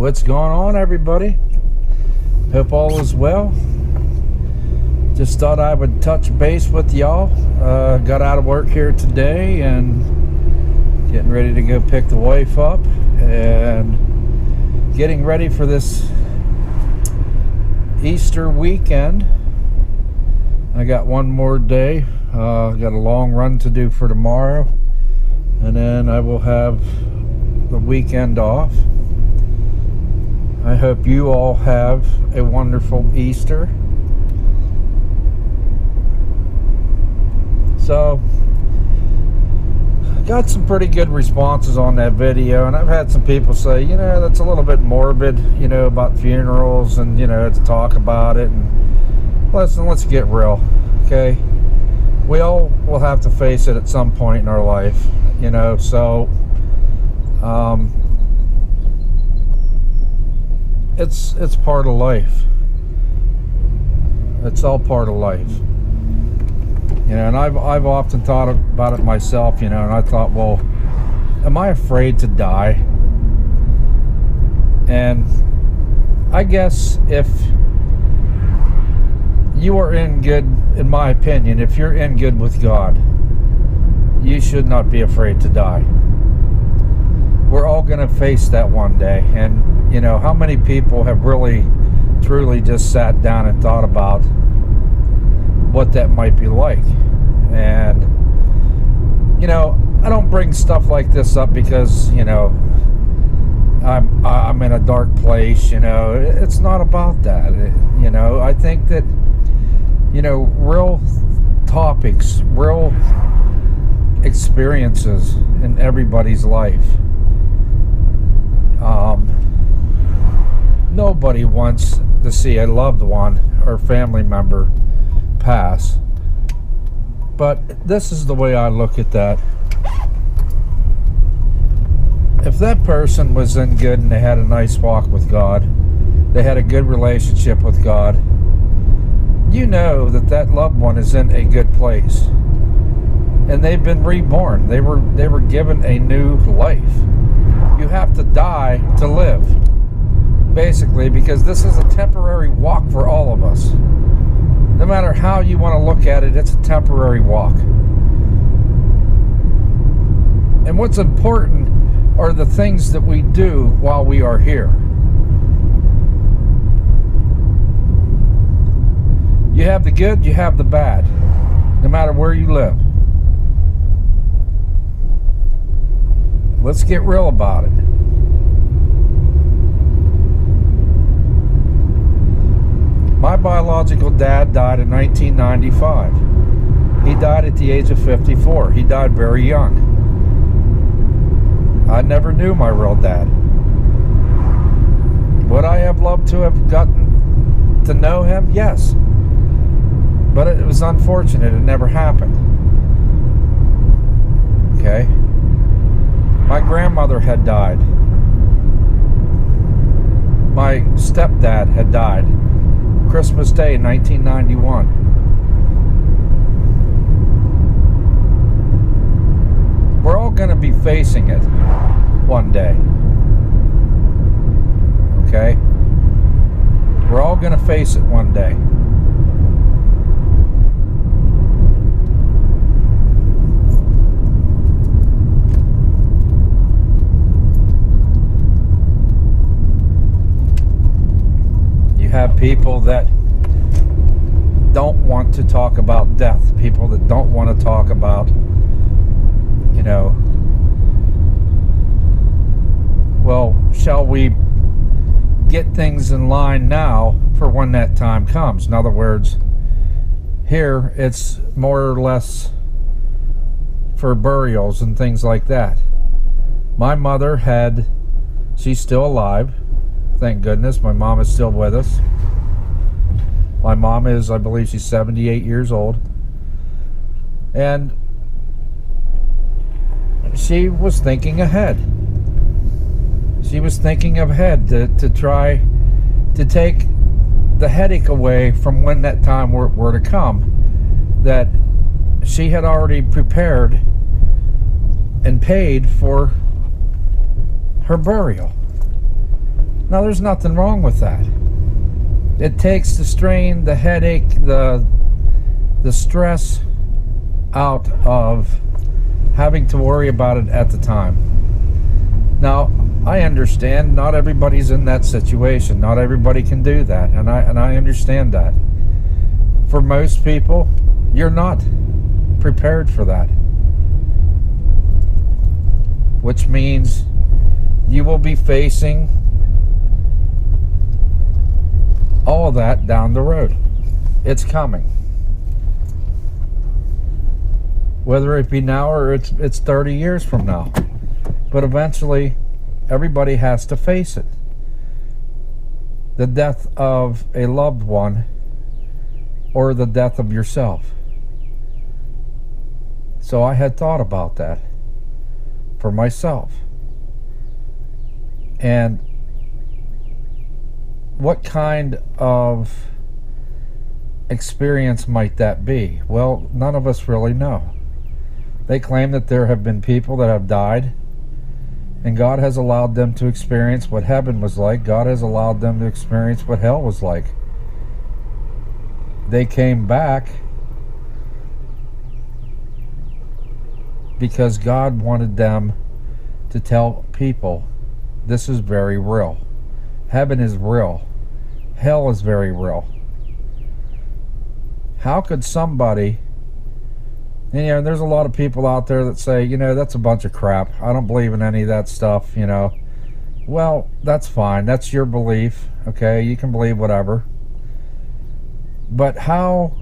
What's going on, everybody? Hope all is well. Just thought I would touch base with y'all. Got out of work here today and getting ready to go pick the wife up and getting ready for this Easter weekend. I got one more day. Got a long run to do for tomorrow, and then I will have the weekend off. I hope you all have a wonderful Easter. So, got some pretty good responses on that video, and I've had some people say, that's a little bit morbid, about funerals and, to talk about it. And let's get real, okay? We all will have to face it at some point in our life, so it's part of life. It's all part of life. And I've often thought about it myself, and I thought, well, am I afraid to die? And I guess if you are in good, in my opinion, if you're in good with God, you should not be afraid to die. We're all going to face that one day. And, how many people have really, truly just sat down and thought about what that might be like? And, I don't bring stuff like this up because, I'm in a dark place, It's not about that. I think that, real topics, real experiences in everybody's life. Nobody wants to see a loved one or family member pass. But this is the way I look at that. If that person was in good and they had a nice walk with God, they had a good relationship with God, you know that loved one is in a good place. And they've been reborn. They were given a new life. You have to die to live, basically, because this is a temporary walk for all of us. No matter how you want to look at it, it's a temporary walk. And what's important are the things that we do while we are here. You have the good, you have the bad, no matter where you live. Let's get real about it. My biological dad died in 1995. He died at the age of 54. He died very young. I never knew my real dad. Would I have loved to have gotten to know him? Yes. But it was unfortunate. It never happened. Okay? My grandmother had died. My stepdad had died. Christmas Day, 1991. We're all going to be facing it one day. Okay? We're all going to face it one day. Have people that don't want to talk about death, people that don't want to talk about, well, shall we get things in line now for when that time comes? In other words, here it's more or less for burials and things like that. My mother she's still alive. Thank goodness. My mom is still with us. My mom is, I believe she's 78 years old. And she was thinking ahead. She was thinking ahead to try to take the headache away from when that time were to come. That she had already prepared and paid for her burial. Now, there's nothing wrong with that. It takes the strain, the headache, the stress out of having to worry about it at the time. Now, I understand not everybody's in that situation. Not everybody can do that, and I understand that. For most people, you're not prepared for that, which means you will be facing all of that down the road. It's coming. Whether it be now or it's 30 years from now. But eventually, everybody has to face it. The death of a loved one or the death of yourself. So I had thought about that for myself. And what kind of experience might that be? Well, none of us really know. They claim that there have been people that have died, and God has allowed them to experience what heaven was like. God has allowed them to experience what hell was like. They came back because God wanted them to tell people, this is very real. Heaven is real. Hell is very real. How could somebody, and there's a lot of people out there that say, that's a bunch of crap. I don't believe in any of that stuff, Well, that's fine. That's your belief, okay? You can believe whatever. But how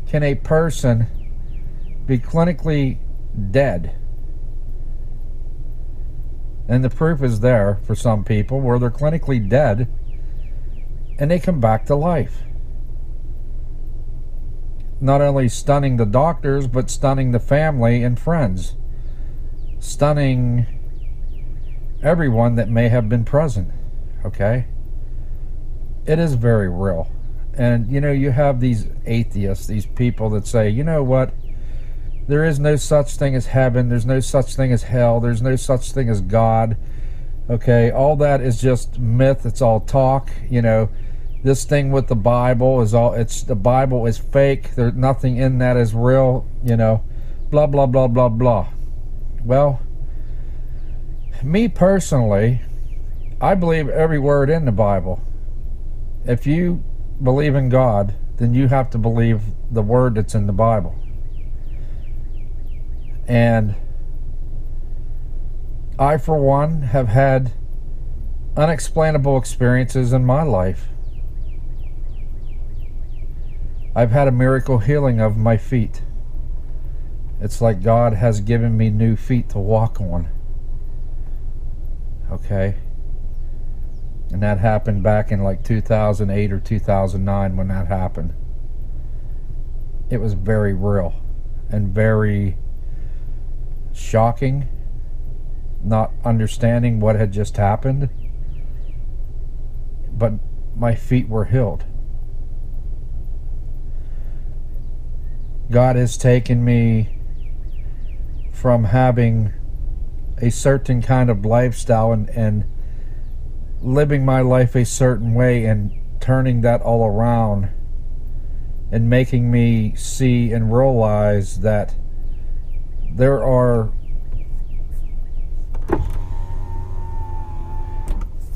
can a person be clinically dead? And the proof is there for some people where they're clinically dead and they come back to life. Not only stunning the doctors, but stunning the family and friends. Stunning everyone that may have been present. Okay? It is very real. And, you have these atheists, these people that say, you know what? There is no such thing as heaven. There's no such thing as hell. There's no such thing as God. Okay? All that is just myth. It's all talk. This thing with the Bible is the Bible is fake. There's nothing in that is real. Blah, blah, blah, blah, blah. Well, me personally, I believe every word in the Bible. If you believe in God, then you have to believe the word that's in the Bible. And I, for one, have had unexplainable experiences in my life. I've had a miracle healing of my feet. It's like God has given me new feet to walk on. Okay? And that happened back in like 2008 or 2009 when that happened. It was very real and very shocking, not understanding what had just happened. But my feet were healed. God has taken me from having a certain kind of lifestyle and living my life a certain way and turning that all around and making me see and realize that there are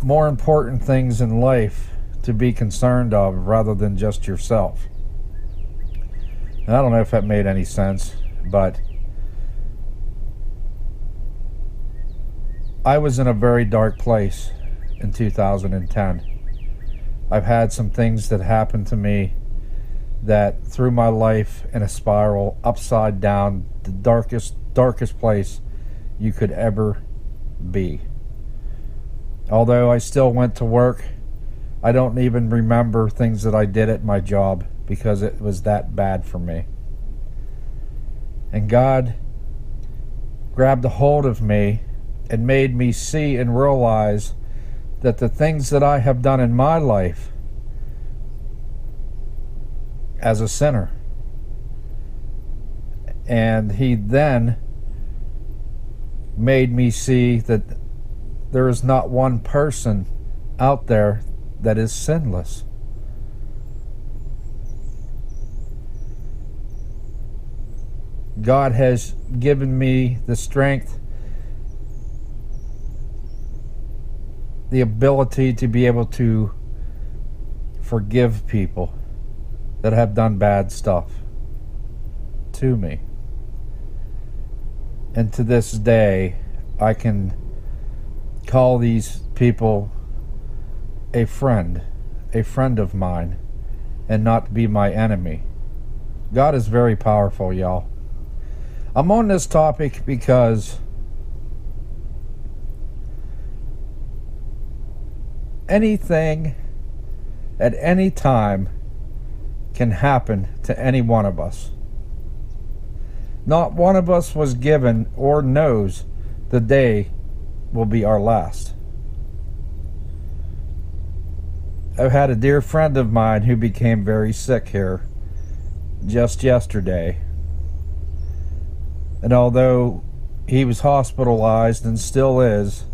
more important things in life to be concerned of rather than just yourself. And I don't know if that made any sense, but I was in a very dark place in 2010. I've had some things that happened to me that threw my life in a spiral upside down, the darkest place you could ever be. Although I still went to work, I don't even remember things that I did at my job because it was that bad for me. And God grabbed a hold of me and made me see and realize that the things that I have done in my life as a sinner, and He then made me see that there is not one person out there that is sinless. God has given me the strength, the ability to be able to forgive people that have done bad stuff to me. And to this day, I can call these people a friend of mine, and not be my enemy. God is very powerful, y'all. I'm on this topic because anything at any time can happen to any one of us. Not one of us was given or knows the day will be our last. I've had a dear friend of mine who became very sick here just yesterday. And although he was hospitalized and still is,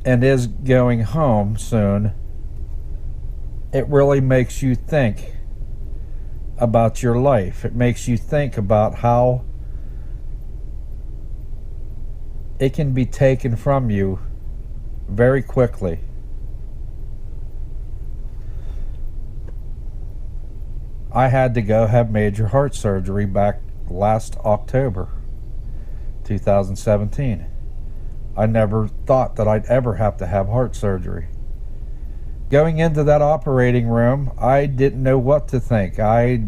and is going home soon, it really makes you think about your life. It makes you think about how it can be taken from you very quickly. I had to go have major heart surgery back last October 2017. I never thought that I'd ever have to have heart surgery. Going into that operating room, I didn't know what to think. I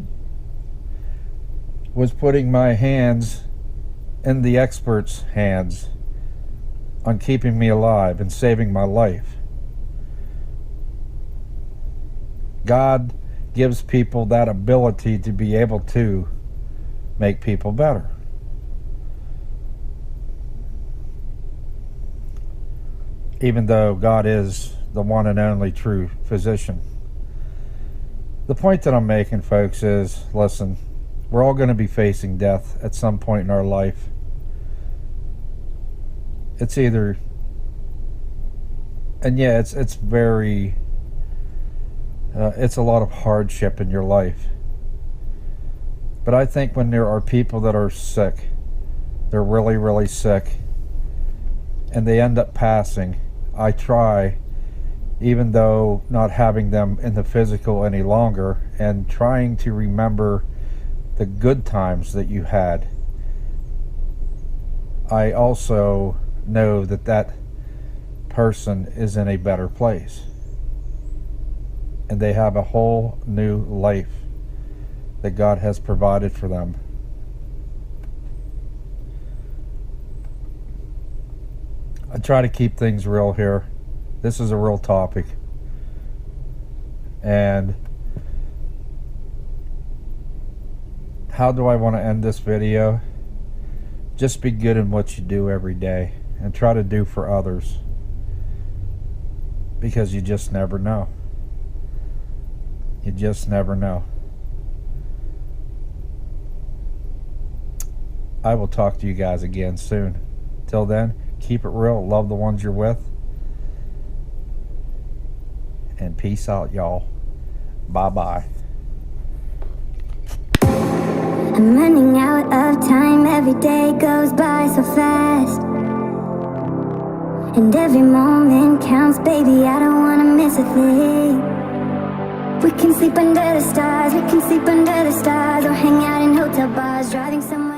was putting my hands in the experts' hands on keeping me alive and saving my life. God gives people that ability to be able to make people better. Even though God is the one and only true physician. The point that I'm making, folks, is, listen, we're all going to be facing death at some point in our life. It's either, and yeah, it's very, it's a lot of hardship in your life. But I think when there are people that are sick, they're really, really sick, and they end up passing, I try, even though not having them in the physical any longer, and trying to remember the good times that you had. I also know that that person is in a better place, and they have a whole new life that God has provided for them. I try to keep things real here. This is a real topic. And how do I want to end this video? Just be good in what you do every day, and try to do for others, because you just never know. You just never know. I will talk to you guys again soon. Till then, keep it real, love the ones you're with, and peace out, y'all. Bye-bye. I'm running out of time, every day goes by so fast, and every moment counts, baby, I don't wanna miss a thing. We can sleep under the stars, we can sleep under the stars, or hang out in hotel bars, driving somewhere